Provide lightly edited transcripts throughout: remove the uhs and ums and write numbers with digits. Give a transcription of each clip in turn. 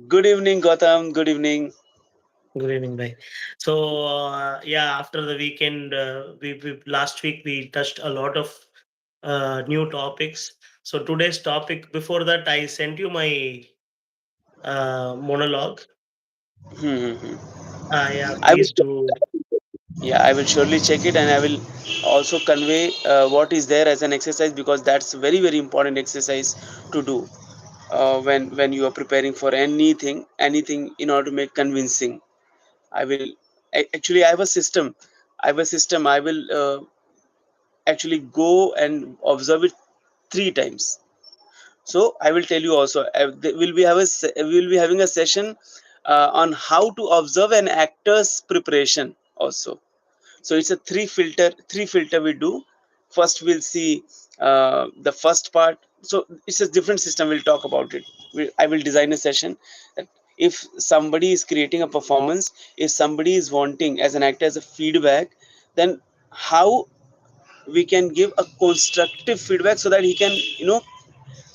Good evening, Gautam. Good evening. Good evening, bhai. Yeah, after the weekend, we last week we touched a lot of new topics. So today's topic. Before that, I sent you my monologue. Hmm, hmm, hmm. Yeah, I will, please do. yeah, I will surely check it, and I will also convey what is there as an exercise because that's very very important exercise to do when you are preparing for anything in order to make convincing. I will actually I have a system. I have a system. I will actually go and observe it 3 times. So I will tell you also. We will be having a session on how to observe an actor's preparation also. So it's a three filter we do. First we'll see the first part. So it's a different system. We'll talk about it. I will design a session that if somebody is creating a performance, if somebody is wanting as an actor as a feedback, then how we can give a constructive feedback so that he can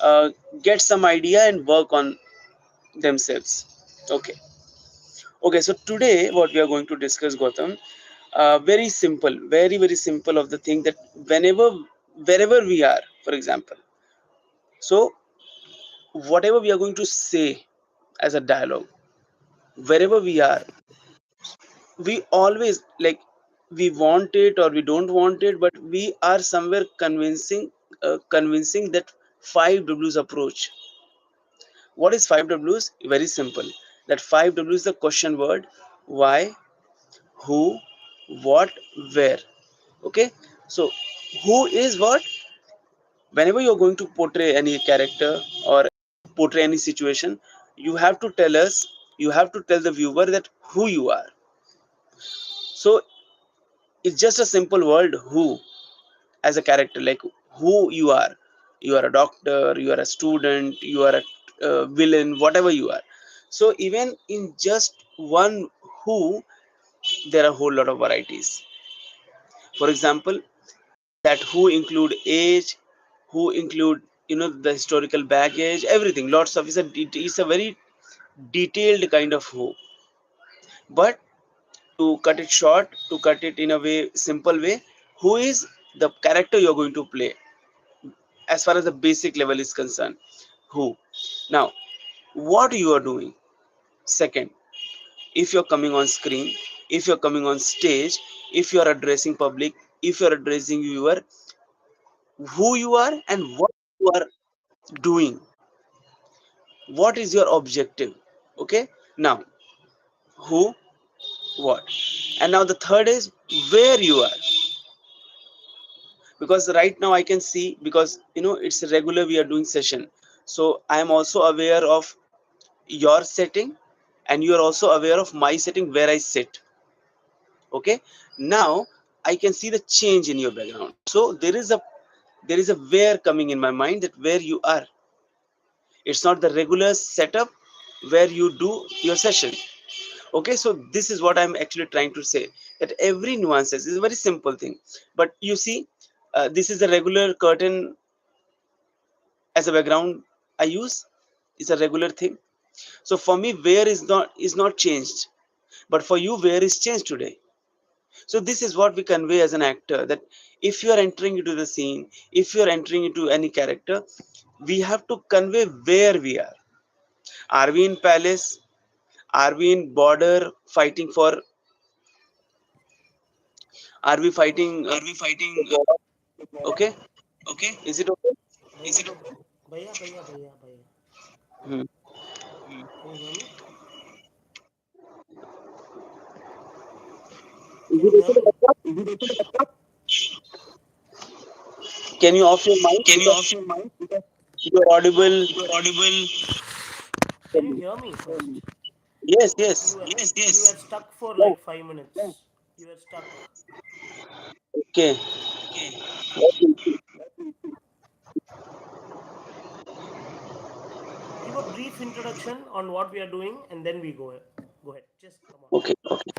uh, get some idea and work on themselves. Okay okay, so today what we are going to discuss, Gautam, very simple, very very simple of the thing that whenever wherever we are, for example, so whatever we are going to say as a dialogue, wherever we are, we always like, we want it or we don't want it, but we are somewhere convincing that 5 W's approach. What is 5 W's? Very simple. That 5 W is the question word: why, who, what, where. Okay, so who is what? Whenever you're going to portray any character or portray any situation, you have to tell us, you have to tell the viewer that who you are. So it's just a simple word, who, as a character, like who you are. You are a doctor, you are a student, you are a villain, whatever you are. So even in just one who, there are a whole lot of varieties. For example, that who include age, who include the historical baggage, everything, lots of, it's a very detailed kind of who. But to cut it short, to cut it in a way simple way, who is the character you're going to play as far as the basic level is concerned. Who. Now, what you are doing. Second, if you're coming on screen, if you're coming on stage, if you're addressing public, if you're addressing viewer, who you are and what you are doing, what is your objective. Okay, now who, what, and now the third is where you are. Because right now I can see, because it's a regular we are doing session, so I am also aware of your setting, and you are also aware of my setting where I sit. Okay, now I can see the change in your background. So there is a where coming in my mind, that where you are. It's not the regular setup where you do your session. Okay, so this is what I'm actually trying to say, that every nuances is a very simple thing. But you see, this is the regular curtain as a background I use. It's a regular thing. So for me, where is not changed, but for you, where is changed today. So this is what we convey as an actor, that if you are entering into the scene, if you are entering into any character, we have to convey where we are. Are we in palace? Are we in border fighting for? Are we fighting? Are we The fighting? war? Okay, Okay. is it okay? Is it okay? Bhaiya, bhaiya, bhaiya, bhaiya. Hmm. Can you hear me? Is Can it you hear okay to me? laptop? Can you off your mic Can you because off your mic? Because you're audible? you're audible. Can you hear me first? Yes, yes. You were stuck for Yeah. like 5 minutes. You were stuck. Okay. Okay. Give a brief introduction on what we are doing, and then we go. Go ahead. Just come on. Okay. Okay.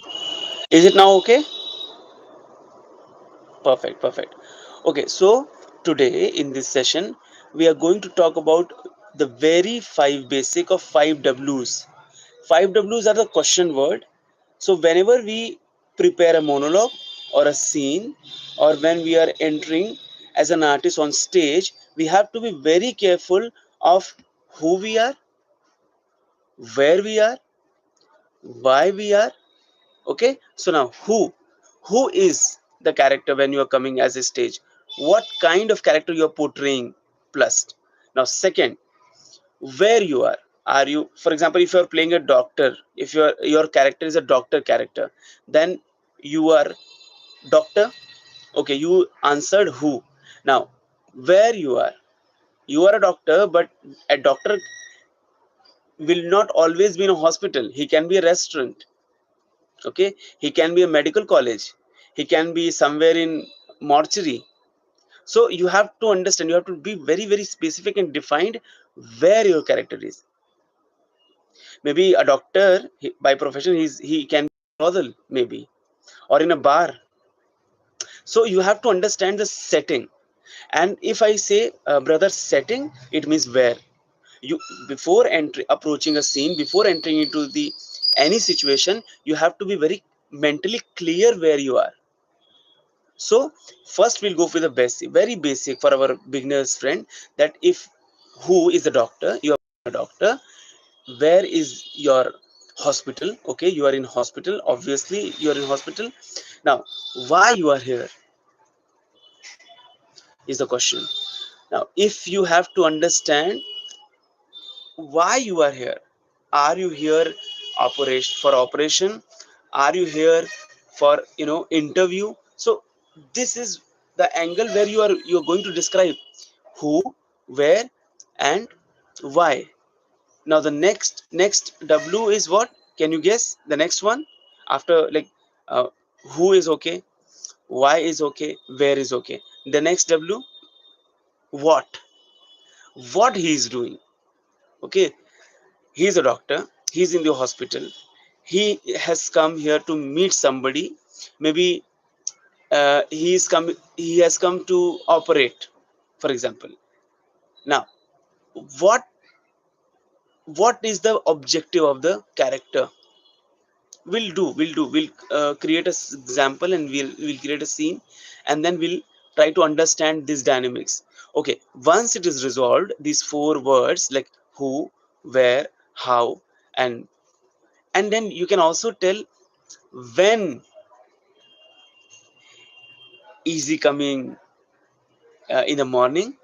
Is it now okay? Perfect. Perfect. Okay. So today in this session, we are going to talk about the very five basic of five W's. Five W's are the question word. So whenever we prepare a monologue or a scene, or when we are entering as an artist on stage, we have to be very careful of who we are, where we are, why we are. Okay, so now who is the character when you are coming as a stage? What kind of character you are portraying? Plus, now second, where you are you, for example, if you are playing a doctor, if your character is a doctor character, then you are doctor. Okay, you answered who. Now where you are a doctor, but a doctor will not always be in a hospital. He can be a restaurant. Okay, he can be a medical college, he can be somewhere in mortuary. So you have to understand, you have to be very very specific and defined where your character is. Maybe a doctor, by profession, he can be a brothel maybe, or in a bar. So you have to understand the setting. And if I say brother setting, it means where you, before entry approaching a scene, before entering into the any situation, you have to be very mentally clear where you are. So first we'll go for the basic, very basic for our beginners friend, that if who is the doctor, you are a doctor. Where is your hospital? Okay, you are in hospital, obviously you are in hospital. Now why you are here is the question. Now if you have to understand why you are here, are you here operation for operation, are you here for interview? So this is the angle where you're going to describe who, where, and why. Now the next W is what? Can you guess the next one after, like, uh, who is okay, why is okay, where is okay? The next W, what? What he is doing. Okay, he is a doctor, he's in the hospital, he has come here to meet somebody. Maybe he has come to operate, for example. Now what what is the objective of the character? We'll create a example, and we'll create a scene, and then we'll try to understand these dynamics. Okay, once it is resolved, these four words like who, where, how, and then you can also tell when is he coming. In the morning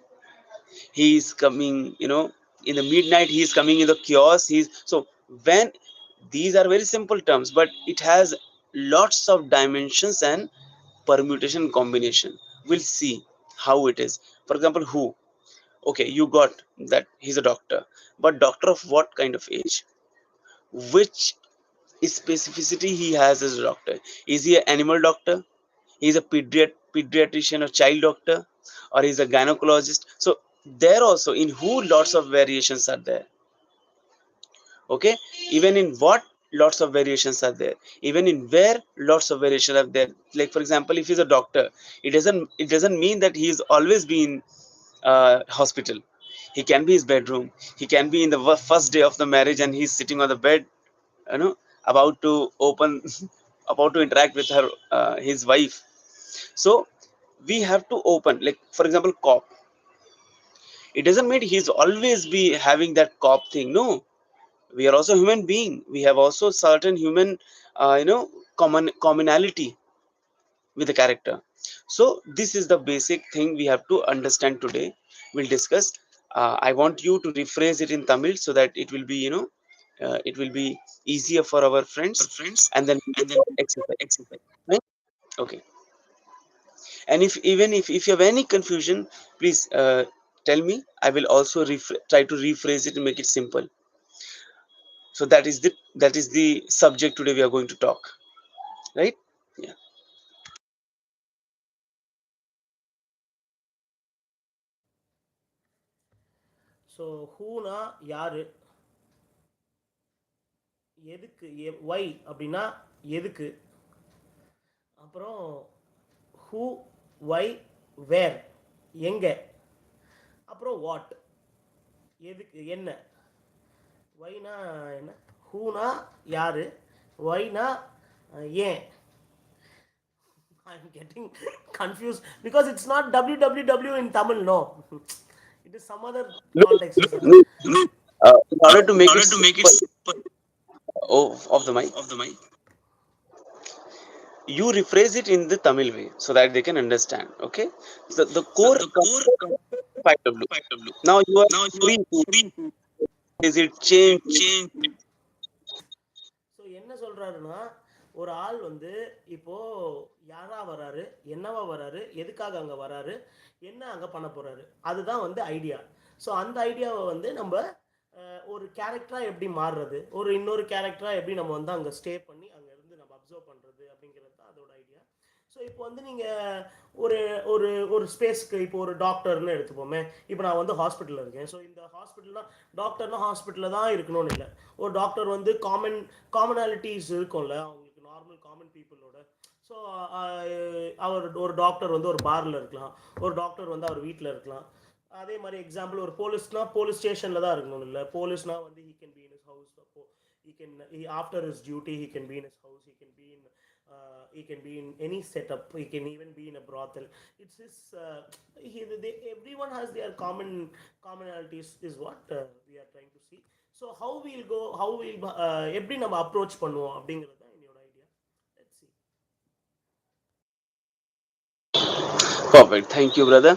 he is coming, in the midnight he is coming, in the chaos he's so when. These are very simple terms, but it has lots of dimensions and permutation combination. We'll see how it is. For example, who. Okay, you got that he's a doctor, but doctor of what kind of age? Which specificity he has as a doctor? Is he an animal doctor? He's a pediatrician or child doctor, or he's a gynecologist. So there also in who lots of variations are there. Okay, even in what lots of variations are there, even in where lots of variations are there. Like for example, if he's a doctor, it doesn't mean that he's always been hospital. He can be his bedroom, he can be in the first day of the marriage and he's sitting on the bed, you know about to open about to interact with her, his wife. So we have to open, like for example, cop. It doesn't mean he's always be having that cop thing. No, we are also human being, we have also certain human commonality with the character. So this is the basic thing we have to understand today. We'll discuss. I want you to rephrase it in Tamil so that it will be, it will be easier for our friends, and then we will exercise. Right? Okay. And if you have any confusion, please tell me. I will also try to rephrase it and make it simple. So that is the subject today we are going to talk, right? Yeah. So ஹூனா யாரு, எதுக்கு, Y அப்படின்னா எதுக்கு, அப்புறம் who, Y, வேர் எங்கே, அப்புறம் what எதுக்கு என்ன, ஒய்னா என்ன, ஹூனா யாரு, ஒய்னா ஏன். I'm getting confused because it's not www in Tamil, no. It is some other No, context. no. In In order to make it order to make it simple, simple, of the mic, of the mic, you rephrase it in the Tamil way so that they can understand. Okay, the so core the core concept concept of 5W. of 5W. Now you are Now you are free to free to is it change it. change. So என்ன சொல்றாருன்னா, ஒரு ஆள் வந்து இப்போ யாரா வராரு, என்னவா வராரு, எதுக்காக அங்கே வராரு, என்ன அங்கே பண்ண போறாரு, அதுதான் வந்து ஐடியா. ஸோ அந்த ஐடியாவை வந்து நம்ம ஒரு கேரக்டராக எப்படி மாறுறது, ஒரு இன்னொரு கேரக்டராக எப்படி நம்ம வந்து அங்கே ஸ்டே பண்ணி அங்கே இருந்து நம்ம அப்சர்வ் பண்ணுறது அப்படிங்கிறது தான் அதோட ஐடியா. ஸோ இப்போ வந்து நீங்கள் ஒரு ஒரு ஒரு ஸ்பேஸ்க்கு இப்போ ஒரு டாக்டர்னு எடுத்துப்போமே. இப்போ நான் வந்து ஹாஸ்பிட்டலில் இருக்கேன். ஸோ இந்த ஹாஸ்பிட்டல்னால் டாக்டர்னா ஹாஸ்பிட்டலில் தான் இருக்கணும்னு இல்லை. ஒரு டாக்டர் வந்து காமனாலிட்டிஸ் இருக்கும்ல அவங்களுக்கு, நார்மல் காமன் பீப்புளோட. ஸோ அவர் ஒரு டாக்டர் வந்து ஒரு பாரில் இருக்கலாம், ஒரு டாக்டர் வந்து அவர் வீட்டில் இருக்கலாம். அதே மாதிரி எக்ஸாம்பிள் ஒரு போலீஸ்னா போலீஸ் ஸ்டேஷனில் தான் இருக்கணும் இல்லை. போலீஸ்னா வந்து he can be in his house. அப்போ after his duty he can be in his house, he can be in any setup, he can even be in a brothel. It's his everyone has their commonalities is what we are trying to see. So how we'll go, how we'll எப்படி நம்ம approach பண்ணுவோம் அப்படிங்கிறது தான் என்னோட idea. Let's see. Perfect. Thank you, brother.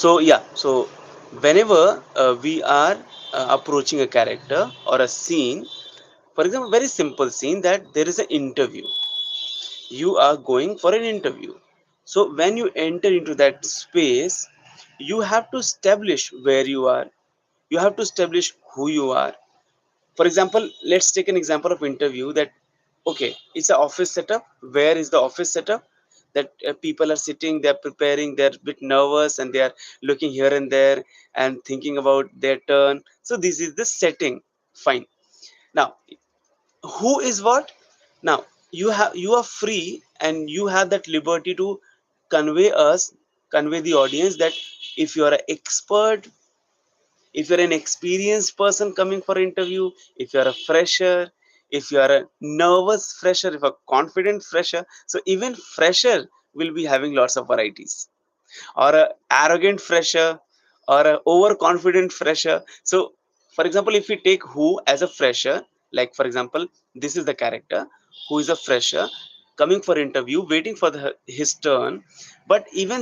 So yeah, so whenever we are approaching a character or a scene, for example, very simple scene that there is an interview. You are going for an interview. So when you enter into that space, you have to establish where you are. You have to establish who you are. For example, let's take an example of interview that okay, it's an office setup. Where is the office setup? That people are sitting, they're preparing, they're a bit nervous, and they are looking here and there and thinking about their turn. So this is the setting. Fine. Now, who is what? Now you are free and you have that liberty to convey the audience that if you are an expert, if you're an experienced person coming for interview, if you're a fresher, if you are a nervous fresher, if a confident fresher, so even fresher will be having lots of varieties, or a arrogant fresher, or a overconfident fresher. So for example, if we take who as a fresher, like for example, this is the character who is a fresher coming for interview, waiting for his turn. But even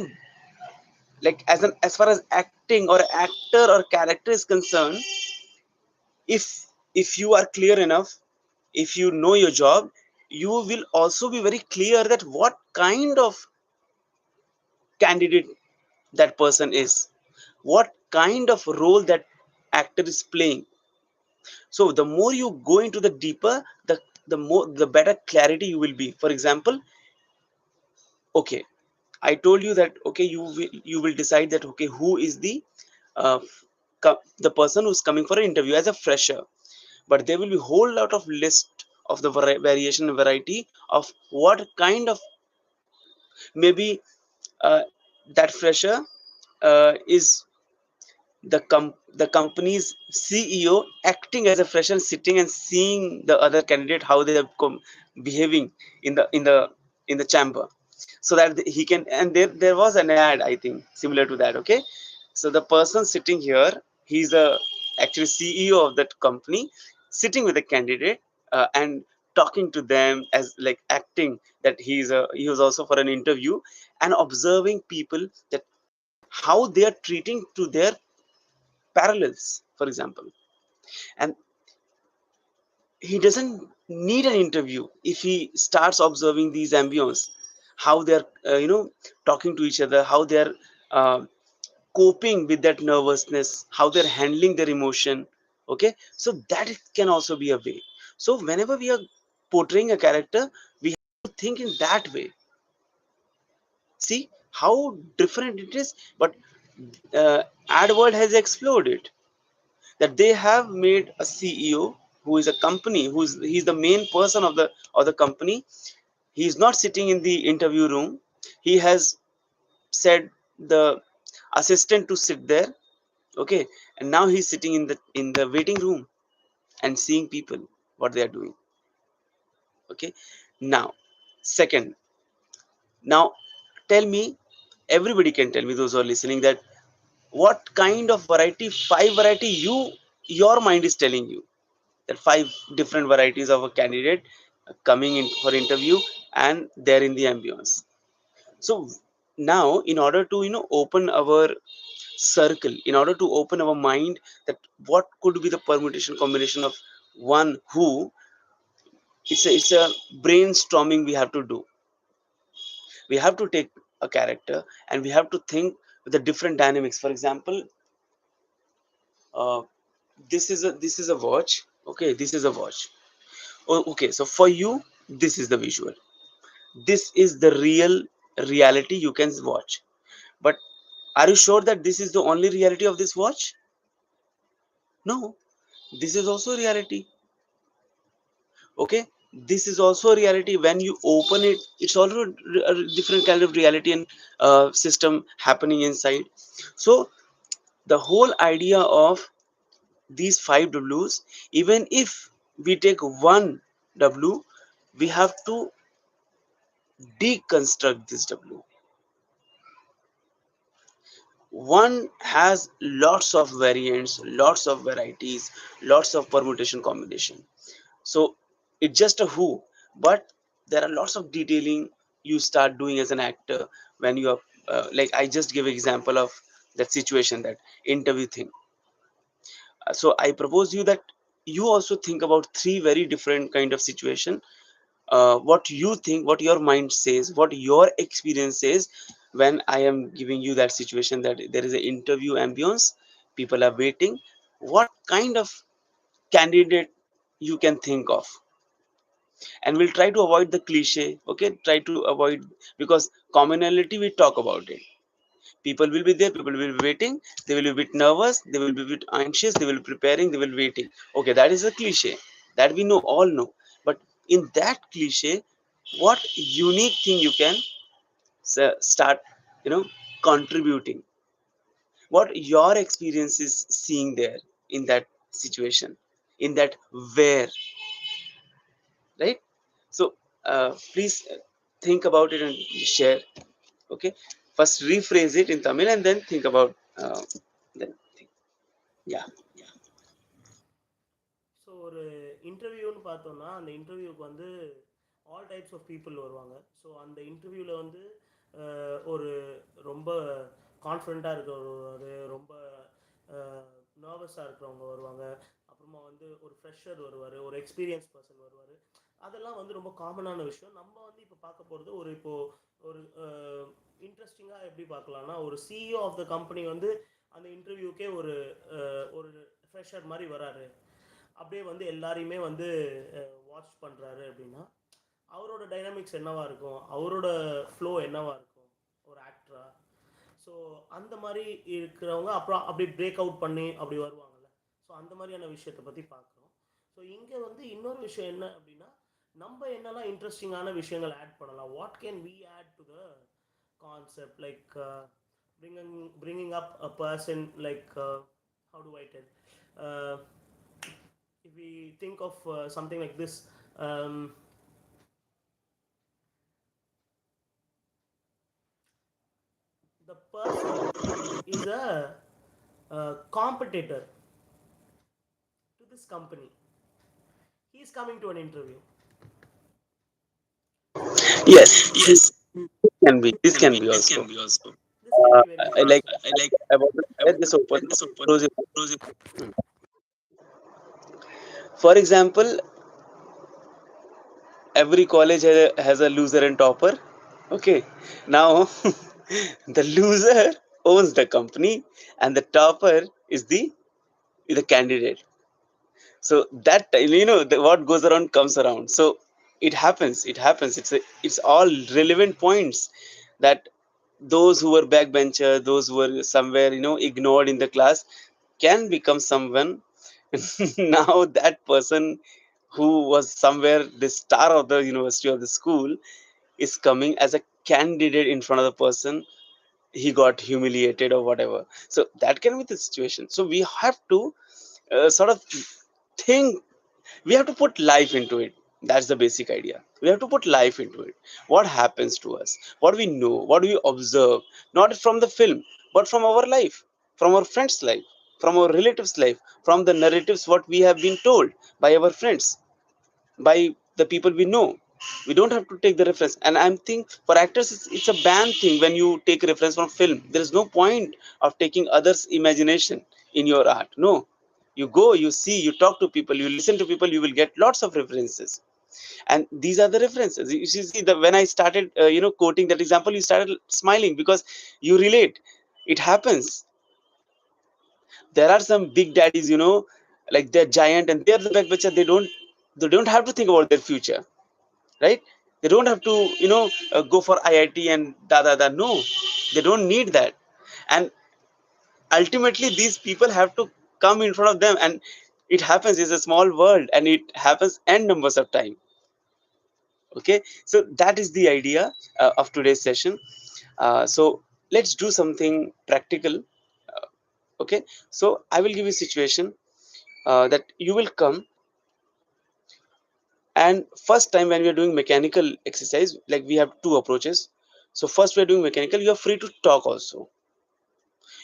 like as far as acting or actor or character is concerned, if you are clear enough, if you know your job, you will also be very clear that what kind of candidate that person is, what kind of role that actor is playing. So the more you go into the deeper, the better clarity you will be. For example, okay, I told you that okay, you will decide that okay, who is uh, the person who's coming for an interview as a fresher. But there will be whole lot of list of the variation and variety of what kind of, maybe uh, that fresher is the company's CEO acting as a fresher, sitting and seeing the other candidate how they are behaving in the chamber, so that he can. And there was an ad, I think, similar to that. Okay, so the person sitting here, he's a actually CEO of that company, sitting with the candidate and talking to them as like acting that he was also for an interview, and observing people that how they are treating to their parallels, for example. And he doesn't need an interview if he starts observing these ambience, how they're talking to each other, how they're uh, coping with that nervousness, how they're handling their emotion. Okay, so that can also be a way. So whenever we are portraying a character, we have to think in that way. See how different it is. But ad world has exploded, that they have made a CEO who is a company, he's the main person of the company. He is not sitting in the interview room. He has said the assistant to sit there. Okay, and now he's sitting in the waiting room and seeing people what they are doing. Okay, now second, now tell me, everybody can tell me, those who are listening, that what kind of variety, five variety your mind is telling you, that five different varieties of a candidate coming in for interview and they're in the ambience. So now, in order to open our circle, in order to open our mind, that what could be the permutation combination of one who, it's a brainstorming we have to do. We have to take a character and we have to think with the different dynamics. For example, uh, this is a watch. Okay, this is a watch. Oh, okay, so for you, this is the visual, this is the real reality you can watch. But are you sure that this is the only reality of this watch? No, this is also reality. Okay, this is also reality. When you open it, it's also a different kind of reality and system happening inside. So the whole idea of these five W's, even if we take one W, we have to deconstruct this W. One has lots of variants, lots of varieties, lots of permutation combination. So it's just a who, but there are lots of detailing you start doing as an actor when you are like I just give example of that situation, that interview thing. So I propose you that you also think about three very different kind of situation, what you think, what your mind says, what your experience says when I am giving you that situation, that there is an interview ambience, people are waiting, what kind of candidate you can think of. And we'll try to avoid the cliche. Okay, try to avoid, because commonality we talk about it. People will be there, people will be waiting, they will be a bit nervous, they will be a bit anxious, they will be preparing, they will be waiting. Okay, that is a cliche that we know, all know. But in that cliche, what unique thing you can start you know contributing, what your experience is seeing there in that situation, in that where, right? So please think about it and share. Okay, first rephrase it in Tamil and then think about then think. Yeah. So ஒரு இன்டர்வியூன்னு பார்த்தோம்னா அந்த இன்டர்வியூக்கு வந்து all types of people வருவாங்க. So அந்த இன்டர்வியூவில் வந்து ஒரு ரொம்ப கான்ஃபிடண்ட்டாக இருக்கிறவர் வருவார், ரொம்ப நர்வஸாக இருக்கிறவங்க வருவாங்க, அப்புறமா வந்து ஒரு ஃப்ரெஷர் வருவார், ஒரு எக்ஸ்பீரியன்ஸ் பர்சன் வருவார். அதெல்லாம் வந்து ரொம்ப காமனான விஷயம். நம்ம வந்து இப்போ பார்க்க போகிறது ஒரு இன்ட்ரெஸ்டிங்காக எப்படி பார்க்கலாம்னா, ஒரு சிஇஓ ஆஃப் த கம்பெனி வந்து அந்த இன்டர்வியூக்கே ஒரு ஃப்ரெஷர் மாதிரி வராரு, அப்படியே வந்து எல்லாரையுமே வந்து வாட்ச் பண்ணுறாரு அப்படின்னா அவரோட டைனாமிக்ஸ் என்னவா இருக்கும், அவரோட ஃப்ளோ என்னவா இருக்கும் ஒரு ஆக்டரா. ஸோ அந்த மாதிரி இருக்கிறவங்க அப்புறம் அப்படி பிரேக் அவுட் பண்ணி அப்படி வருவாங்கல்ல. ஸோ அந்த மாதிரியான விஷயத்தை பற்றி பார்க்குறோம். ஸோ இங்கே வந்து இன்னொரு விஷயம் என்ன அப்படின்னா, நம்ம என்னெல்லாம் இன்ட்ரெஸ்டிங்கான விஷயங்கள் ஆட் பண்ணலாம், what can we add to the concept, like bringing up a person, like how do I tell, if we think of something like this, the person is a competitor to this company. He is coming to an interview. So this can be Yes, very this can be also. this can be very I like interesting. I want to share this open. Close it. For example, every college has a loser and topper. Okay, now the loser owns the company and the topper is the candidate. So that what goes around comes around. So it happens, it's all relevant points, that those who were backbencher, those who were somewhere ignored in the class, can become someone. Now that person who was somewhere the star of the university or the school is coming as a candidate in front of the person. he got humiliated or whatever. So that can be the situation. So we have to sort of think, we have to put life into it. That's the basic idea. We have to put life into it. What happens to us, what we know, what we observe, not from the film but from our life, from our friends life, from our relatives life, from the narratives what we have been told by our friends, by the people we know. We don't have to take the reference. And I'm think for actors it's a banned thing. When you take reference from film, there is no point of taking others imagination in your art. No, you go, you see, you talk to people, you listen to people, you will get lots of references. And these are the references. You see that when I started quoting that example, you started smiling because you relate. It happens. There are some big daddies, like they're giant and they're the back bacha. They don't have to think about their future, right? They don't have to go for IIT and da. No, they don't need that. And ultimately these people have to come in front of them, and it happens. It's a small world and it happens n numbers of time. Okay, so that is the idea of today's session. So let's do something practical. Okay, so I will give you a situation that you will come. And first time when we are doing mechanical exercise, like we have two approaches. So first we are doing mechanical, you are free to talk also.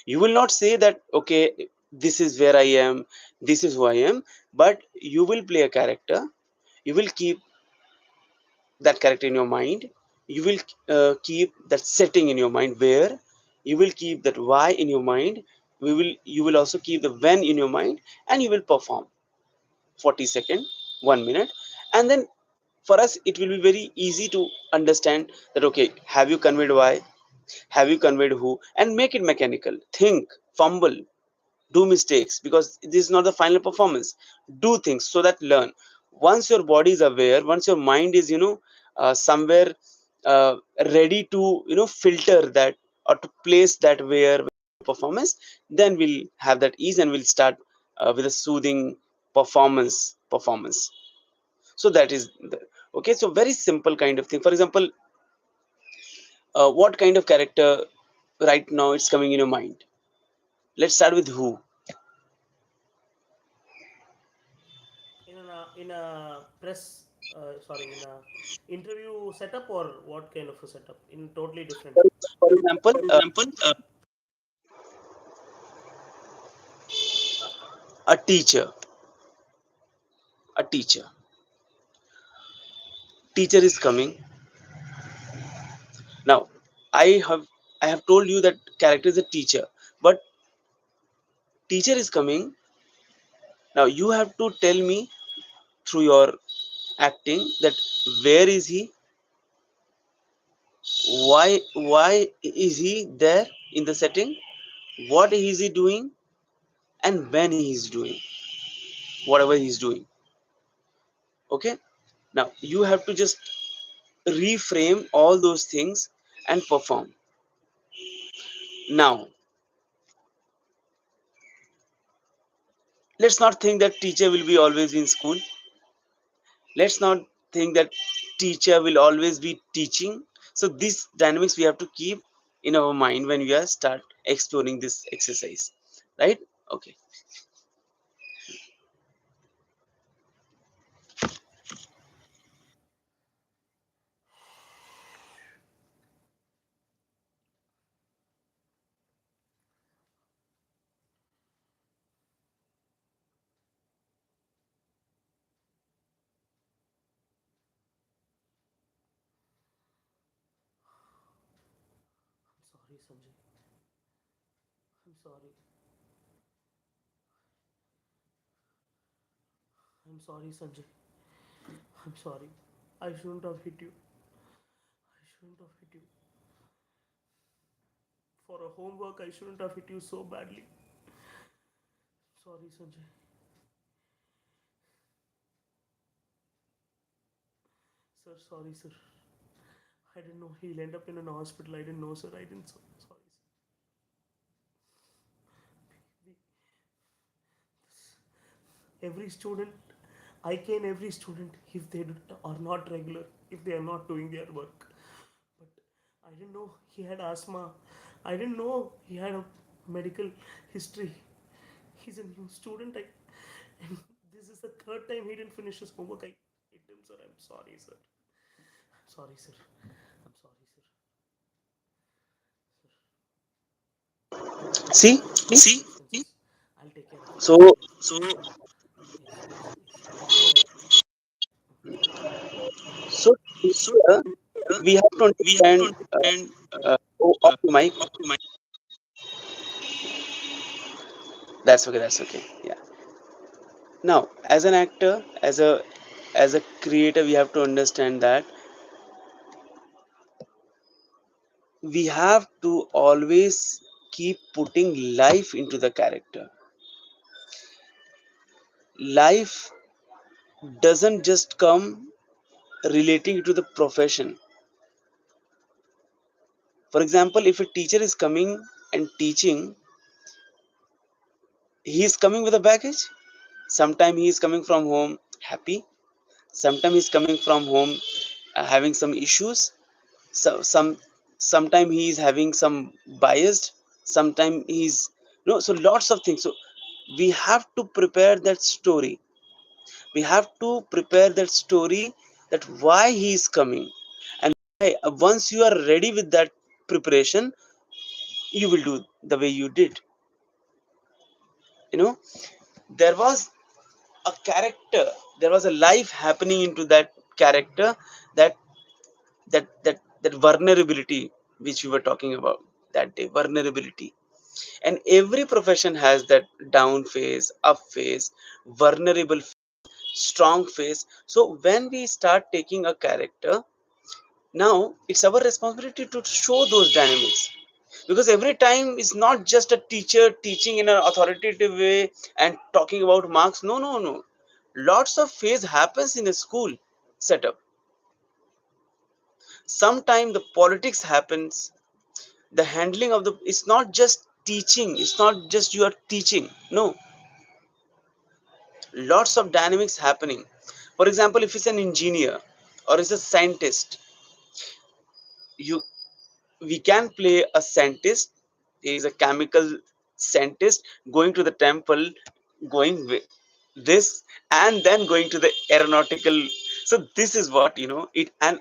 You will not say that okay, this is where I am, this is who I am, but you will play a character. You will keep that character in your mind. You will keep that setting in your mind, where you will keep that why in your mind. You will also keep the when in your mind, and you will perform 40 second, 1 minute. And then for us it will be very easy to understand that okay, have you conveyed why, have you conveyed who, and make it mechanical. Think, fumble, do mistakes, because this is not the final performance. Do things so that learn. Once your body is aware, once your mind is somewhere uh, ready to filter that or to place that where performance, then we'll have that ease and we'll start with a soothing performance. So that is okay. So very simple kind of thing. For example, what kind of character right now it's coming in your mind? Let's start with who. In a press, sorry, in a interview setup, or what kind of a setup? In totally different. For example, For example, a teacher. A teacher is coming now. I have i have told you that character is a teacher, but teacher is coming now. You have to tell me through your acting that where is he, why is he there in the setting, what is he doing, and when he is doing whatever he's doing. Okay, now you have to just reframe all those things and perform. Now let's not think that teacher will be always in school. Let's not think that teacher will always be teaching. So these dynamics we have to keep in our mind when we are start exploring this exercise, right? Okay. I'm sorry, Sanjay. I'm sorry. I'm sorry, Sanjay. I'm sorry. I shouldn't have hit you. I shouldn't have hit you. For a homework, I shouldn't have hit you so badly. Sorry, Sanjay. Sir, sorry, sir. I didn't know he'll end up in an hospital. I didn't know, sir. I didn't. Sorry, sir. Every student, I can every student if they are not regular, if they are not doing their work. But I didn't know he had asthma. I didn't know he had a medical history. He's a new student. And this is the third time he didn't finish his homework. I hit him, sir. I'm sorry, sir. I'm sorry, sir. I'm sorry, sir. Sir, See, see, consequences. I'll take care of it. I'll so take care of it. So, yes, yes, yes. I'll take care of it. so So here we have to we have to understand. understand. Off the mic. Up to my That's okay. That's okay. Yeah. Now, as an actor, as a creator, we have to understand that we have to always keep putting life into the character. Life doesn't just come relating to the profession. For example, if a teacher is coming and teaching, he is coming with a baggage. Sometimes he is coming from home happy. Sometimes he is coming from home having some issues. Sometimes he is having some biased. Sometimes he's so lots of things. So we have to prepare that story. We have to prepare that story, that why he is coming, and once you are ready with that preparation, you will do the way you did. you know there was a character, there was a life happening into that character, that that vulnerability which we were talking about that day, vulnerability. And every profession has that down phase, up phase, vulnerable, strong phase. So when we start taking a character, now it's our responsibility to show those dynamics, because every time it's not just a teacher teaching in an authoritative way and talking about marks. No, no, no. Lots of phase happens in a school setup. Sometimes the politics happens, the handling of the, it's not just teaching, it's not just you are teaching. No, lots of dynamics happening. For example, if it's an engineer or it's a scientist, you we can play a scientist. He is a chemical scientist going to the temple, going with this, and then going to the aeronautical. So this is what it. And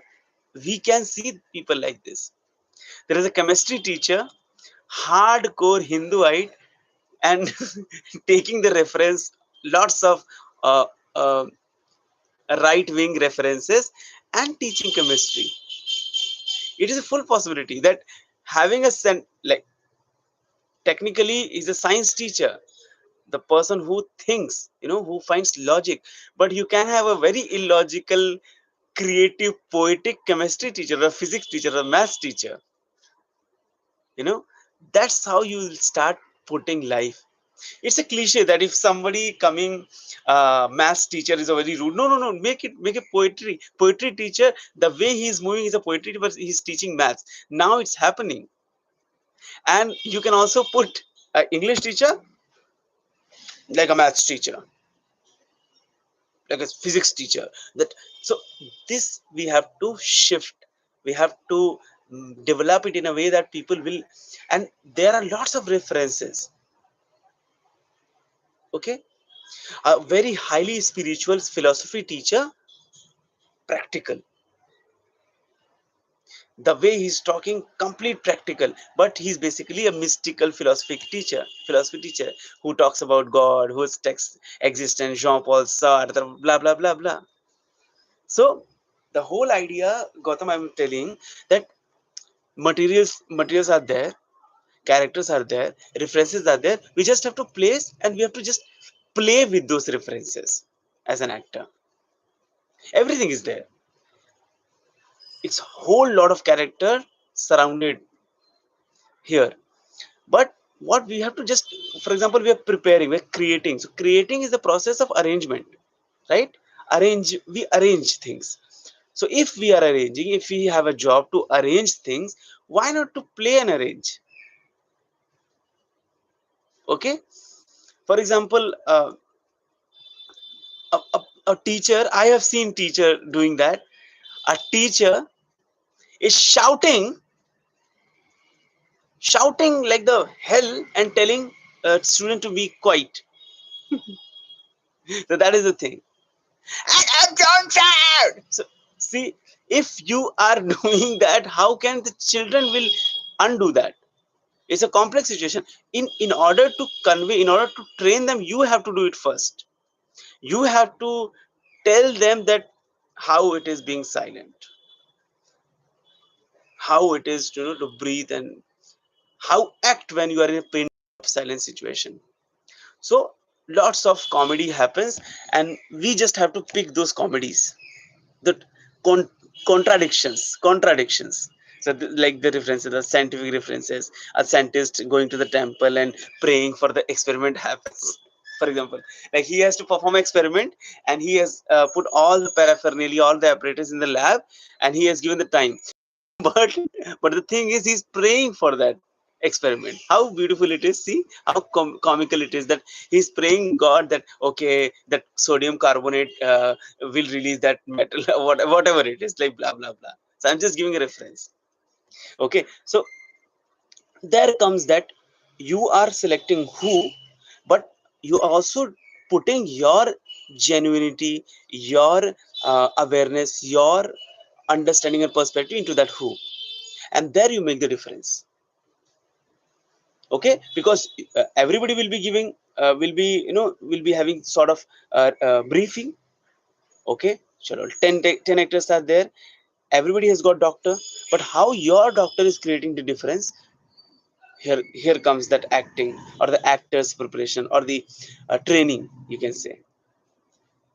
we can see people like this. There is a chemistry teacher, hardcore Hinduite, and taking the reference, lots of uh, uh, right wing references, and teaching chemistry. It is a full possibility that having a like technically is a science teacher, the person who thinks, who finds logic. But you can have a very illogical, creative, poetic chemistry teacher, a physics teacher, a maths teacher. you know that's how you will start putting life. It's a cliche that if somebody coming, maths teacher is a very rude. No, no, no, make a poetry teacher. The way he's moving is a poetry, but he's teaching maths. Now it's happening. And you can also put an English teacher like a maths teacher, like a physics teacher. That So this we have to shift. We have to develop it in a way that people will. And there are lots of references. Okay, a very highly spiritual philosophy teacher, practical. The way he's talking, complete practical, but he's basically a mystical philosophy teacher who talks about God, whose text existence, Jean-Paul Sartre, blah blah blah blah. So the whole idea, Gautam, I'm telling that materials are there, characters are there, references are there. We just have to place, and we have to just play with those references as an actor. Everything is there. It's a whole lot of character surrounded here. But what we have to just, for example, we are preparing, we're creating. So creating is the process of arrangement, right? We arrange things. So if we are arranging, if we have a job to arrange things, why not to play and arrange? Okay. For example, a teacher, I have seen teacher doing that. A teacher is shouting like the hell and telling a student to be quiet. So that is the thing. I don't shout. So see, if you are doing that, how can the children will undo that? It's a complex situation. In order to convey, in order to train them, you have to do it first. You have to tell them that how it is being silent, how it is, to breathe, and how act when you are in a pain silent situation. So lots of comedy happens, and we just have to pick those comedies, the con- contradictions. So like the references, the scientific references, a scientist going to the temple and praying for the experiment happens. For example, like he has to perform experiment, and he has put all the paraphernalia, all the apparatus in the lab, and he has given the time. but but the thing is, he's praying for that experiment. How beautiful it is! See how comical it is that he's praying God that okay, that sodium carbonate will release that metal, whatever it is, like blah blah blah. So I'm just giving a reference. Okay, so there comes that you are selecting who, but you are also putting your genuinity, your awareness, your understanding and perspective into that who, and there you make the difference. Okay, because everybody will be giving will be, will be having sort of briefing. Okay, chalo, 10 actors are there, everybody has got doctor, but how your doctor is creating the difference, here comes that acting or the actors preparation or the training, you can say.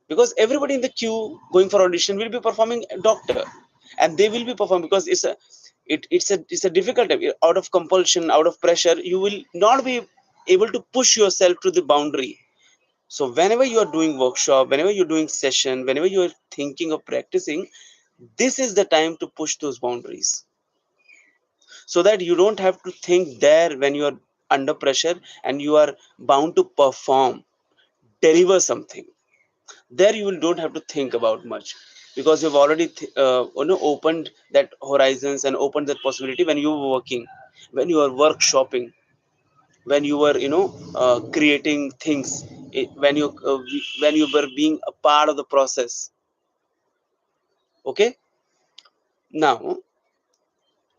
Because everybody in the queue going for audition will be performing a doctor, and they will be performing because it's a difficult time. Out of compulsion, out of pressure, you will not be able to push yourself to the boundary. So whenever you are doing workshop, whenever you're doing session, whenever you are thinking of practicing, this is the time to push those boundaries, so that you don't have to think there when you are under pressure and you are bound to perform, deliver something. There you will don't have to think about much, because you've already opened that horizons and opened that possibility when you were working, when you are workshopping, when you were creating things, when you were being a part of the process. Okay, now,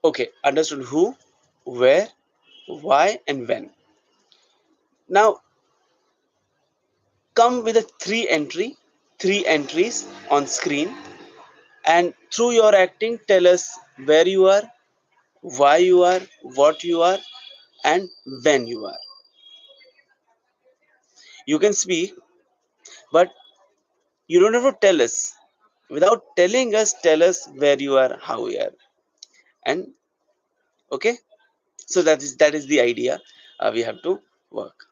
okay, understood who, where, why, and when. Now come with a three entries on screen, and through your acting tell us where you are, why you are, what you are, and when you are. You can speak, but you don't have to tell us. Without telling us, tell us where you are, how you are, and okay. So that is the idea we have to work.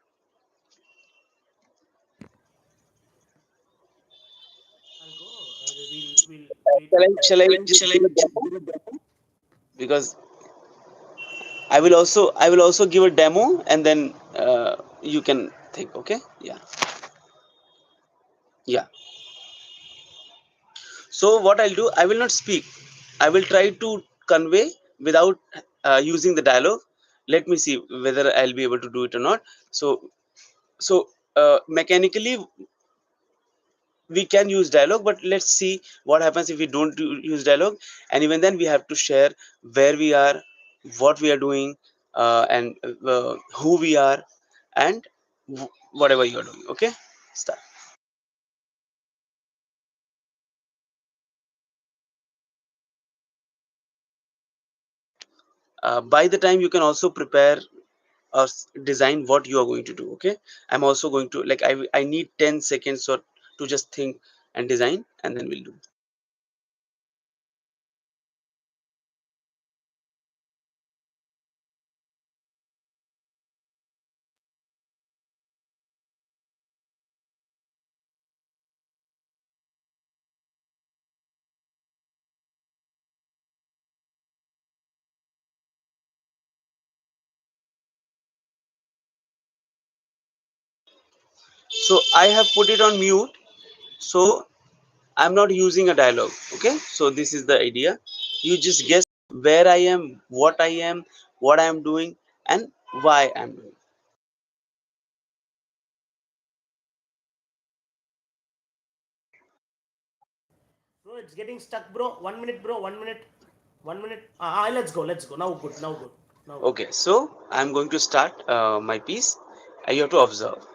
I'll go. We'll Shall I just give a demo? Because I will also give a demo, and then you can think. Okay, yeah, yeah. So what I'll do, I will not speak. I will try to convey without using the dialogue. Let me see whether I'll be able to do it or not. So mechanically we can use dialogue, but let's see what happens if we don't use dialogue. And even then we have to share where we are, what we are doing, and who we are, and whatever you are doing. Okay, start. By the time you can also prepare or design what you are going to do. Okay, I'm also going to, like, I need 10 seconds or to just think and design, and then we'll do. So I have put it on mute, so I'm not using a dialogue. Okay, so this is the idea. You just guess where I am, what I am, what I am doing, and why I'm doing. Bro, it's getting stuck, bro. 1 minute, bro. 1 minute. 1 minute. Let's go. Let's go. Now good. Now good. Now good. Okay, so I'm going to start my piece. You have to observe.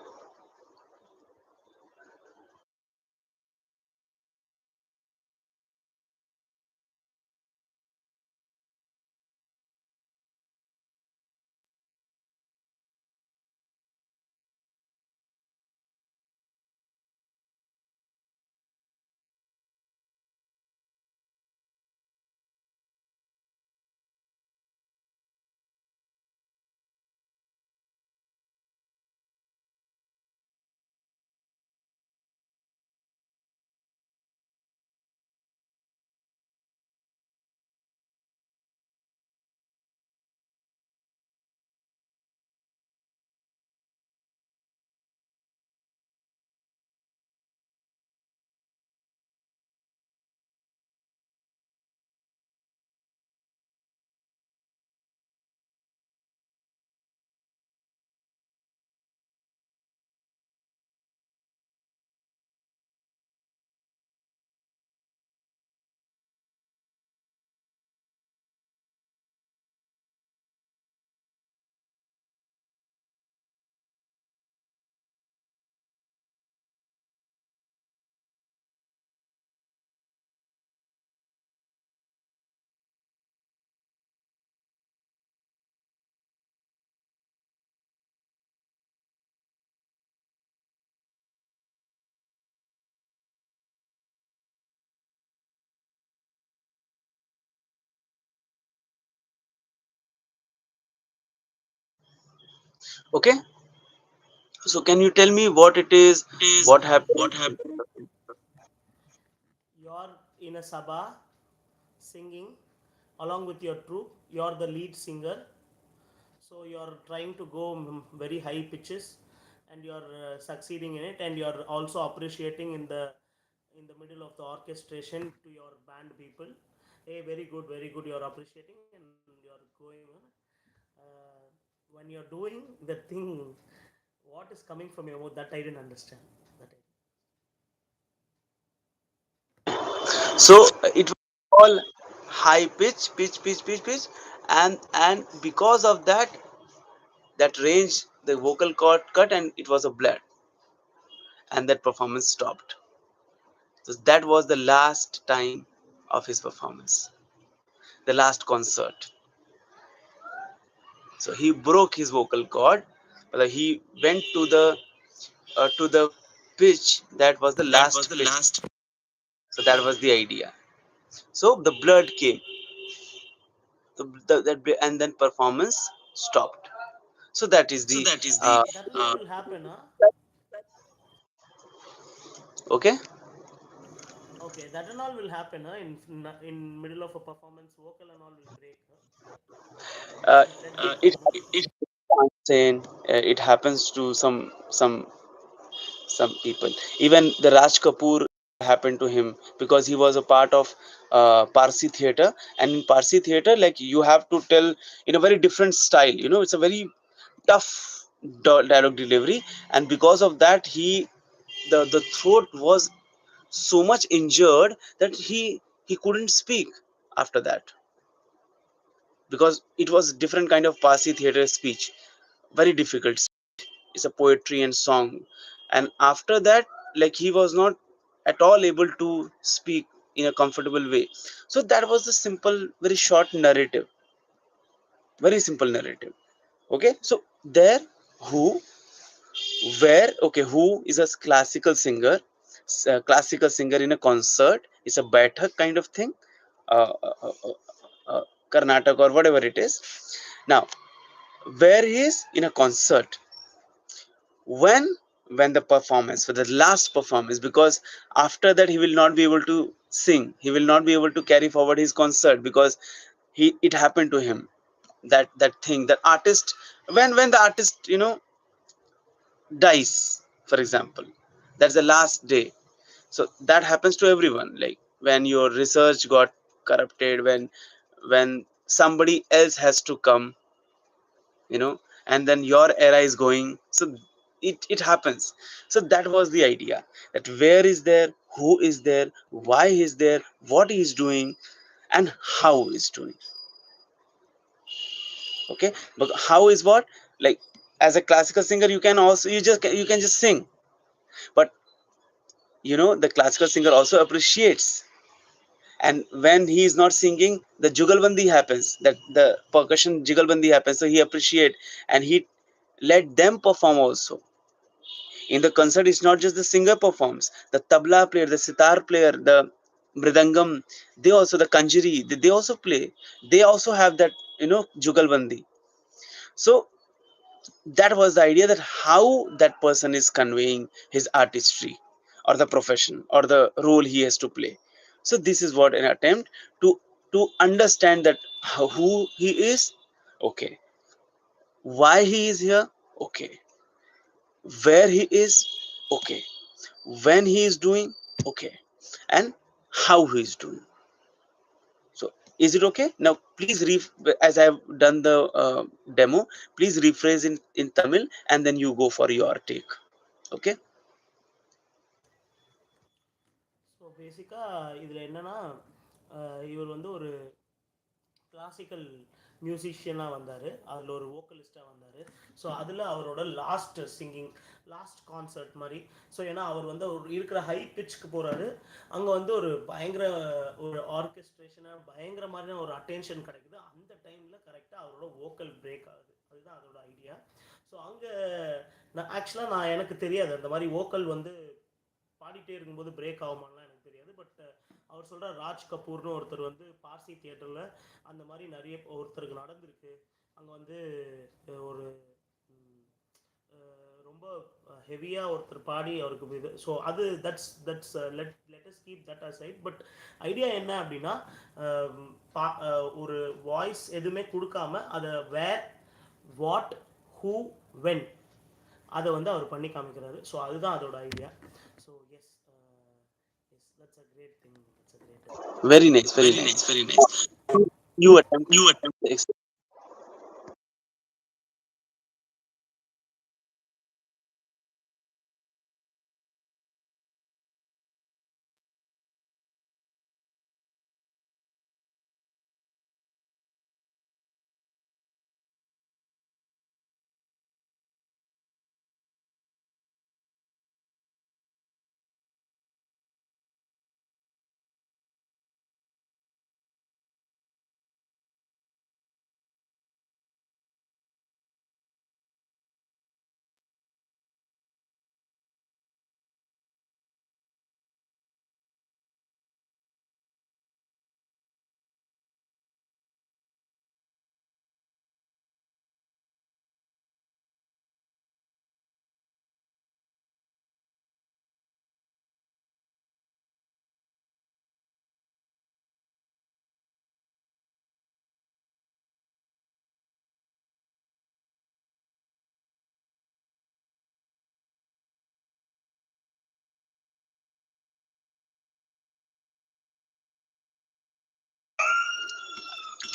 Okay, so can you tell me what it is, Is what happened? what happened? You're in a sabha singing along with your troupe. You're the lead singer. So you're trying to go very high pitches, and you're succeeding in it, and you're also appreciating in the middle of the orchestration to your band people. Hey, very good. You're appreciating and you're going on. When you're doing the thing, what is coming from your mouth, that I didn't understand. That I, So it was all high pitch, and because of that, that range, the vocal cord cut, and it was a blood, and that performance stopped. So that was the last time of his performance, the last concert. So he broke his vocal cord, but he went to the pitch that was the that was last the pitch. last. So that was the idea. So the blood came, and then performance stopped. So that is So the that is the. That and all will happen, huh? okay. Okay, that and all will happen, huh? In middle of a performance, vocal and all will break, huh? Uh, Let me it know. it saying it happens to some people. Even the Raj Kapoor happened to him because he was a part of Parsi theater, and in Parsi theater, like you have to tell in a very different style. You know, it's a very tough dialogue delivery, and because of that, the throat was so much injured that he couldn't speak after that, because it was different kind of Parsi theater speech, very difficult. It's a poetry and song, and after that, like he was not at all able to speak in a comfortable way. So that was the simple, very short narrative, very simple narrative. Okay, so there, who, where, okay, who is a classical singer, classical singer in a concert, it's a baithak kind of thing, uh, uh, uh, uh, Karnataka or whatever it is. Now, where he is in a concert, when when the performance, for the last performance, because after that he will not be able to sing, he will not be able to carry forward his concert, because he it happened to him, that thing, that artist, when the artist, dies, for example, that's the last day. So that happens to everyone, like when your research got corrupted, when somebody else has to come, and then your era is going. So it happens. So that was the idea, that where is there, who is there, why he is there, what he is doing, and how he is doing. Okay, but how is what? Like, as a classical singer, you can also, you can just sing, but the classical singer also appreciates. And when he is not singing, the jugalbandi happens, that the percussion jugalbandi happens, so he appreciate, and he let them perform also. In the concert, it's not just the singer performs, the tabla player, the sitar player, the mridangam, they also, the kanjiri, they also play. They also have that, jugalbandi. So that was the idea, that how that person is conveying his artistry, or the profession, or the role he has to play. So this is what an attempt to understand that who he is. Okay, why he is here. Okay, where he is. Okay, when he is doing. Okay, and how he is doing. So is it okay now? Please as I have done the demo, please rephrase in Tamil, and then you go for your take. Okay. So பேசிக்கா இதில் என்னன்னா இவர் வந்து ஒரு classical மியூசிஷியனாக வந்தார், அதில் ஒரு வோக்கலிஸ்ட்டாக வந்தார். ஸோ அதில் அவரோட லாஸ்ட் சிங்கிங், லாஸ்ட் கான்சர்ட் மாதிரி. ஸோ ஏன்னா அவர் வந்து ஒரு இருக்கிற ஹை பிச்சுக்கு போகிறாரு, அங்கே வந்து ஒரு பயங்கர ஒரு ஆர்கெஸ்ட்ரேஷனாக பயங்கர மாதிரியான ஒரு அட்டென்ஷன் கிடைக்குது. அந்த டைமில் கரெக்டாக அவரோட வோக்கல் பிரேக் ஆகுது. அதுதான் அதோட ஐடியா. ஸோ அங்கே நான் எனக்கு தெரியாது அந்த மாதிரி வோக்கல் வந்து பாடிட்டே இருக்கும்போது பிரேக் ஆகுமான்லாம் எனக்கு தெரியாது. பட் அவர் சொல்கிற ராஜ் கபூர்னு ஒருத்தர் வந்து பார்சி தியேட்டரில் அந்த மாதிரி நிறைய ஒருத்தருக்கு நடந்திருக்கு. அங்கே வந்து ஒரு ரொம்ப ஹெவியாக ஒருத்தர் பாடி அவருக்கு இது. ஸோ அது that's let us keep that aside. But idea என்ன அப்படின்னா, ஒரு வாய்ஸ் எதுவுமே கொடுக்காம அதை வேர், வாட், ஹூ, வென், அதை வந்து அவர் பண்ணி காமிக்கிறாரு. ஸோ அதுதான் அதோட idea. So yes, yes, that's a great thing. That's a great. Very nice, very Very nice. nice, very nice. You attempt. You attempt.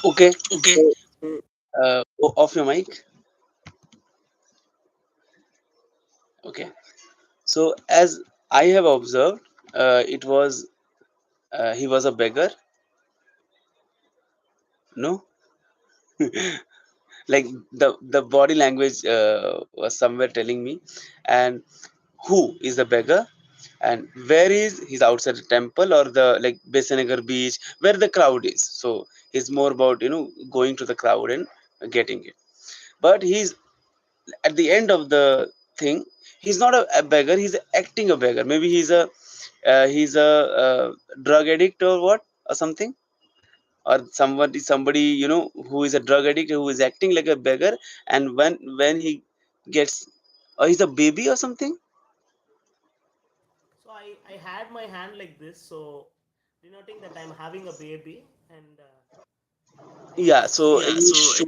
Okay. Okay. So, off your mic. Okay. So as I have observed, it was he was a beggar. No, like the body language was somewhere telling me. And who is the beggar, and where is he's outside the temple, or the like Besanagar beach, where the crowd is. So he's more about going to the crowd and getting it. But he's at the end of the thing, he's not a beggar, he's acting a beggar. Maybe he's a drug addict or what, or something, or somebody who is a drug addict, who is acting like a beggar. And when he gets, or he's a baby or something. So I had my hand like this, so denoting that I'm having a baby, and I Yeah, guess. so Yeah. So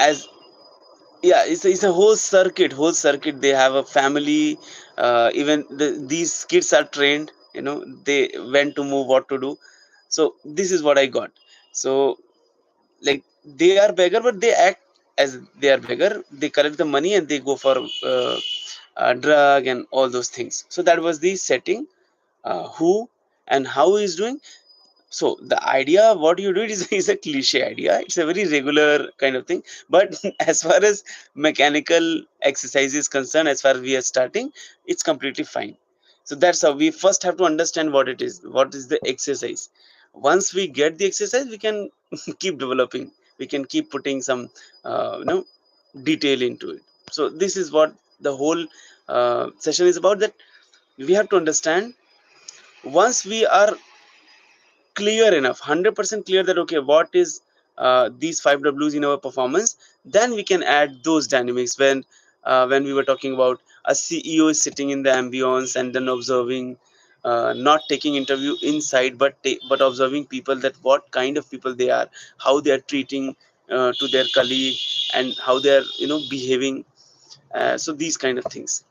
as yeah, it's a whole circuit. They have a family. Even these kids are trained, they when to move, what to do. So this is what I got. So like, they are beggar, but they act as they are beggar, they collect the money and they go for drug and all those things. So that was the setting. Who and how he is doing. So the idea what you did is a cliche idea. It's a very regular kind of thing. But as far as mechanical exercise is concerned, as far as we are starting, it's completely fine. So that's how we first have to understand what it is. What is the exercise? Once we get the exercise, we can keep developing. We can keep putting some, detail into it. So this is what the whole session is about. That we have to understand. Once we are clear enough, 100% clear that okay, what is these 5 W's in our performance, then we can add those dynamics. When we were talking about a CEO is sitting in the ambience and then observing, not taking interview inside, but but observing people, that what kind of people they are, how they are treating to their colleague, and how they are behaving. So these kind of things.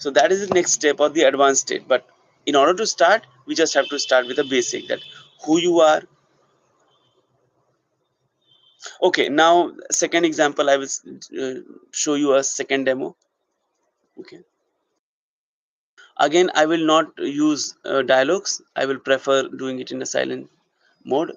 So that is the next step or the advanced state. But in order to start, we just have to start with the basic, that who you are. Okay, now second example, I will show you a second demo. Okay, again I will not use dialogues. I will prefer doing it in a silent mode.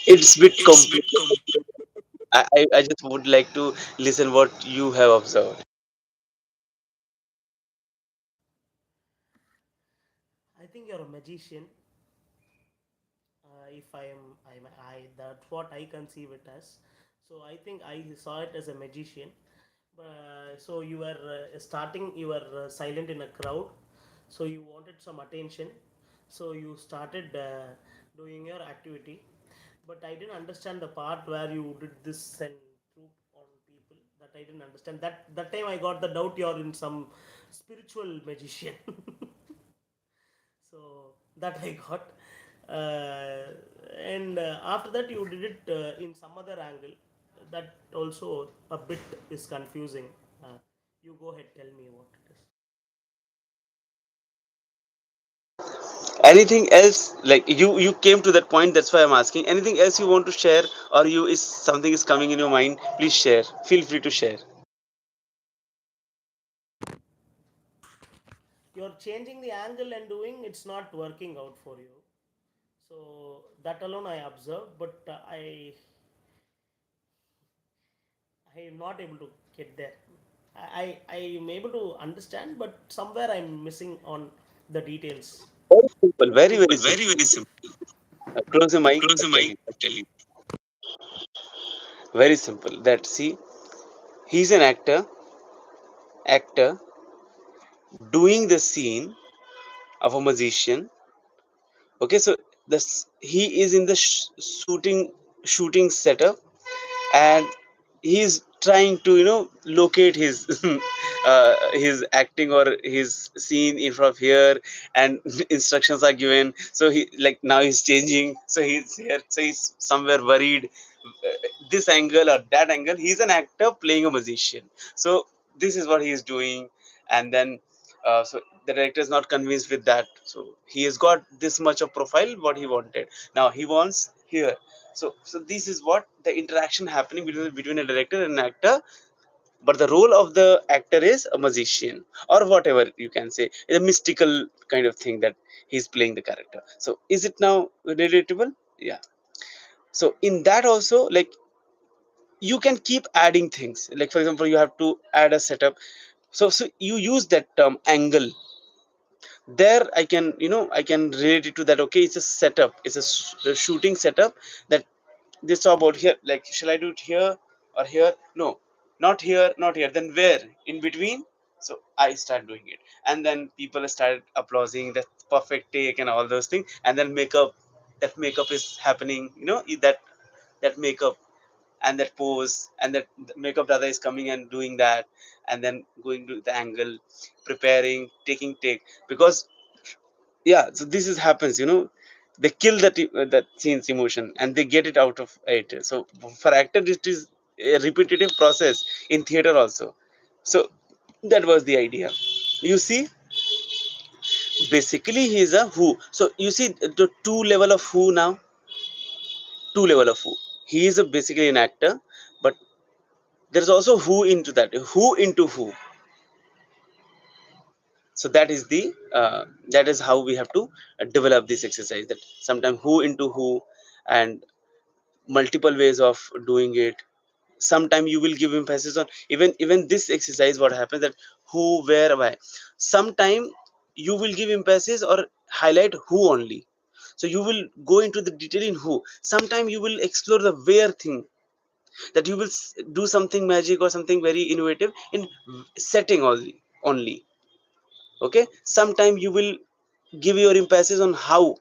It's a bit complicated. I just would like to listen what you have observed. you're a magician. If I that's what I conceive it as. So I think I saw it as a magician. So you were starting, you were silent in a crowd, so you wanted some attention, so you started doing your activity. But I didn't understand the part where you did this and threw on people. That I didn't understand. That time I got the doubt you're in some spiritual magician. So that I got. And after that you did it in some other angle. That also a bit is confusing. You go ahead, tell me what it is. Anything else, like you came to that point, that's why I'm asking. Anything else you want to share, or you is something is coming in your mind, please share, feel free to share. You're changing the angle and doing, it's not working out for you. So that alone I observed, but I am not able to get there. I am able to understand, but somewhere I'm missing on the details. Very simple, Very very simple, very very, simple. very simple. Close the mic, Close the I'll tell mic, you. I'll tell you. Very simple, that see, he's an actor doing the scene of a magician. Okay, so this he is in the shooting setup, and he's trying to locate his acting or his scene in front of here, and instructions are given. So he, like, now he's changing, so he's here, so he's somewhere worried, this angle or that angle. He's an actor playing a magician. So this is what he is doing. And then so the director is not convinced with that, so he has got this much of profile what he wanted. Now he wants here. So this is what the interaction happening between a director and an actor. But the role of the actor is a magician, or whatever you can say, a mystical kind of thing that he's playing the character. So is it now relatable? Yeah. So in that also, like, you can keep adding things. Like, for example, you have to add a setup. So you use that term angle. There I can relate it to that. Okay, it's a setup, it's a shooting setup, that this about here, like, shall I do it here or here? No, not here, not here, then where in between? So I start doing it, and then people started applauding that perfect take and all those things. And then makeup, that makeup is happening, that makeup and that pose, and that makeup brother is coming and doing that, and then going to the angle, preparing, taking take. Because, yeah, so this is happens, they kill that scene's emotion, and they get it out of it. So for actor, it is a repetitive process in theater also. So that was the idea. You see, basically he is a who. So you see the two level of who now, two level of who. He is basically an actor, but there's also who into that, who into who. So that is how we have to develop this exercise, that sometimes who into who, and multiple ways of doing it. Sometimes you will give emphasis on, even this exercise, what happens, that who, where, why. Sometime you will give emphasis or highlight who only, so you will go into the detail in who. Sometime you will explore the where thing, that you will do something magic or something very innovative in setting only. Okay, sometime you will give your emphasis on how.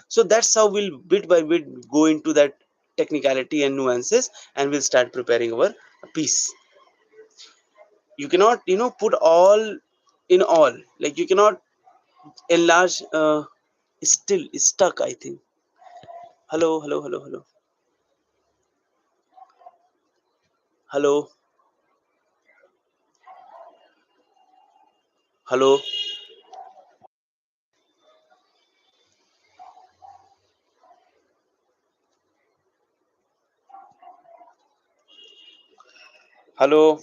So that's how we'll bit by bit go into that technicality and nuances, and we'll start preparing our piece. You cannot put all in all, like you cannot enlarge. Still stuck, I think. Hello, hello, hello, hello, hello, hello, hello.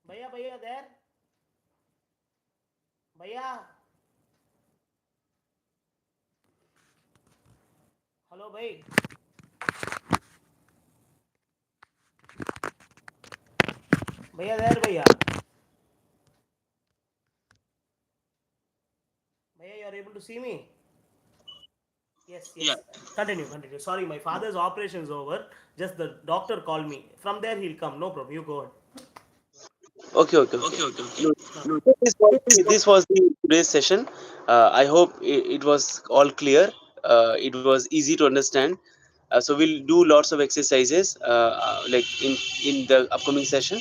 Bhaiya, bhaiya, there? Bhaiya, hello, bhai. Bhaiya, there, bhaiya. Bhaiya, you are able to see me? Yes, Yeah. yes. Continue, continue. Sorry, my father's operation is over. Just the doctor called me. From there, he'll come. No problem. You go ahead. Okay, okay, okay. Okay, okay, okay. No, No. this was the today's session. I hope it was all clear. It was easy to understand. So we'll do lots of exercises like in the upcoming session.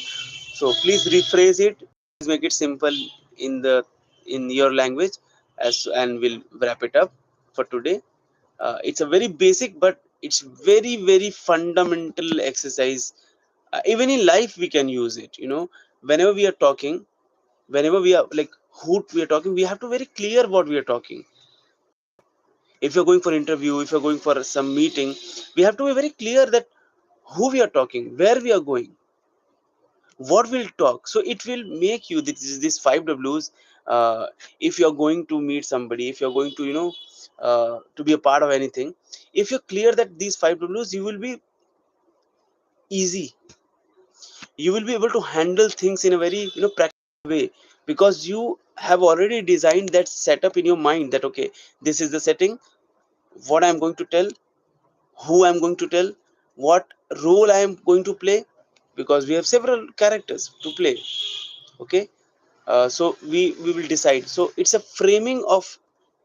So please rephrase it. Please make it simple in the in your language, and we'll wrap it up for today. It's a very basic, but it's very fundamental exercise. Even in life, we can use it. Whenever we are talking, whenever we are like who we are talking, we have to very clear what we are talking. If you're going for interview, if you're going for some meeting, we have to be very clear that who we are talking, where we are going, what we'll talk. So it will make you this 5 W's. If you're going to meet somebody, if you're going to to be a part of anything, if you're clear that these 5 W's, you will be easy. You will be able to handle things in a very practical way, because you have already designed that setup in your mind that okay, this is the setting, what I'm going to tell, who I'm going to tell, what role I am going to play, because we have several characters to play. Okay. So we will decide. So it's a framing of,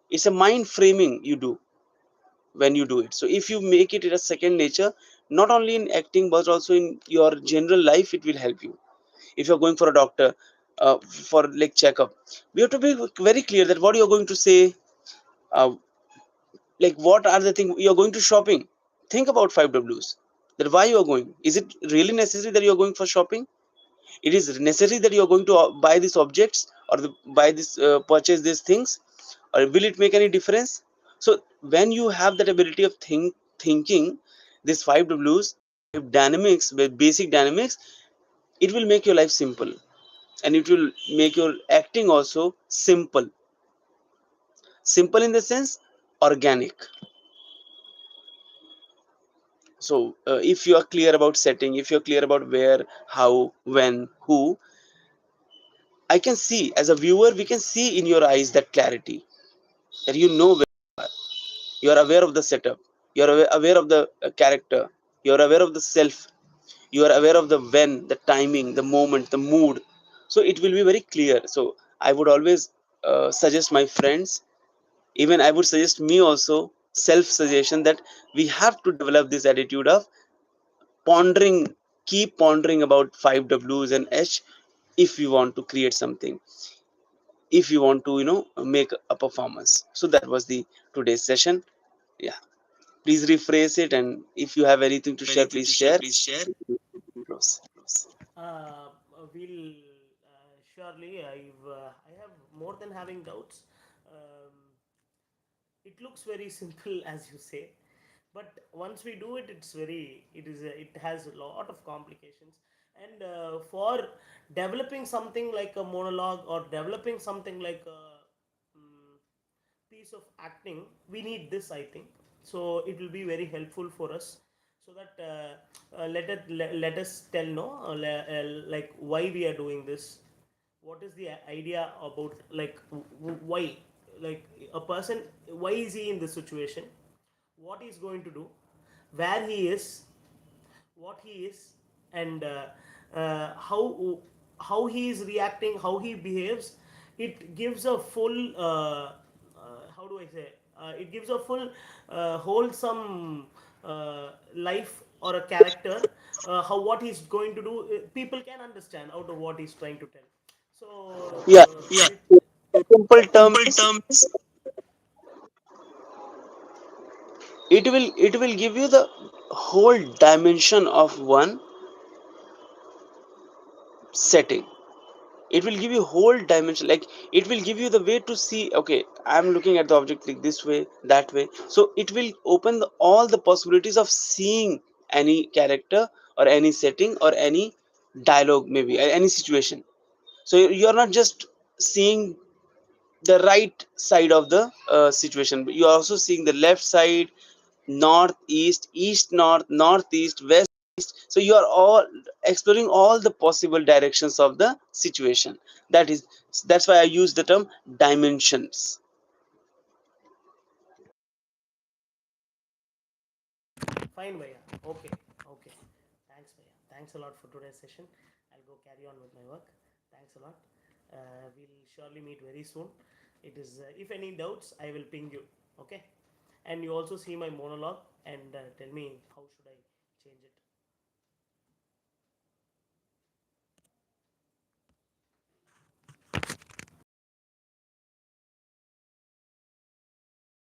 it's a mind framing you do when you do it. So if you make it a second nature, not only in acting but also in your general life, it will help you. If you're going for a doctor, for like checkup, we have to be very clear that what you're going to say, uh, like what are the things you're going to shopping. Think about 5 W's, that why you are going. Is it really necessary that you're going for shopping? It is necessary that you're going to buy these objects, or buy this, purchase these things, or will it make any difference? So when you have that ability of thinking these 5 W's, dynamics, with basic dynamics, it will make your life simple, and it will make your acting also simple. Simple in the sense organic. So if you are clear about setting, if you're clear about where, how, when, who, I can see, as a viewer, we can see in your eyes that clarity, that you know where you are aware of the setup, you are aware of the character, you are aware of the self, you are aware of the when, the timing, the moment, the mood. So it will be very clear. So I would always suggest my friends, even I would suggest me also, self suggestion, that we have to develop this attitude of pondering, keep pondering about 5 W's and H, if we want to create something, if you want to make a performance. So that was the today's session. Yeah, please rephrase it, and if you have anything to share, please share. Close. We'll surely. I have more than having doubts. Um, it looks very simple, as you say, but once we do it, it has a lot of complications. And for developing something like a monologue, or developing something like a mm, piece of acting, we need this, I think. So it will be very helpful for us, so that let us tell, no, like why we are doing this, what is the idea about, like why, like a person, why is he in this situation, what he's going to do, where he is, what he is, and how he is reacting, how he behaves. It gives a full, how do I say, it gives a full wholesome life, or a character, how what he's going to do, people can understand out of what he's trying to tell. So Yeah. with Simple terms, it will give you the whole dimension of one setting. It will give you whole dimension, like it will give you the way to see, okay, I'm looking at the object like this way, that way. So it will open all the possibilities of seeing any character, or any setting, or any dialogue, maybe any situation. So you're not just seeing the right side of the situation, but you're also seeing the left side, north east, east north, northeast, west. So you are all exploring all the possible directions of the situation. That's why I use the term dimensions. Fine, Bhaiya. Okay, okay. Thanks, Bhaiya. Thanks a lot for today's session. I'll go carry on with my work. Thanks a lot. We'll surely meet very soon. It is, if any doubts, I will ping you. Okay. And you also see my monologue and tell me how should I change it.